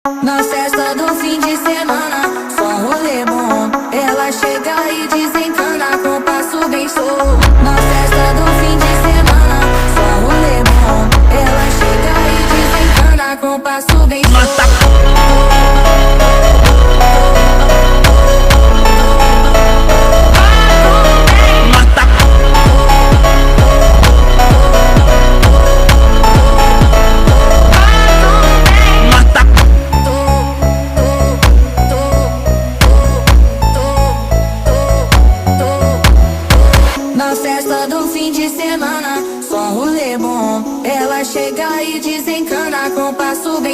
Na festa do fim de semana, só rolê bom. Ela chega e desencana com passo bem solto. Na festa do fim de semana, só rolê bom. Ela chega e desencana com passo bem solto. Na festa do fim de semana, só rolê bom. Ela chega e desencana com passo bem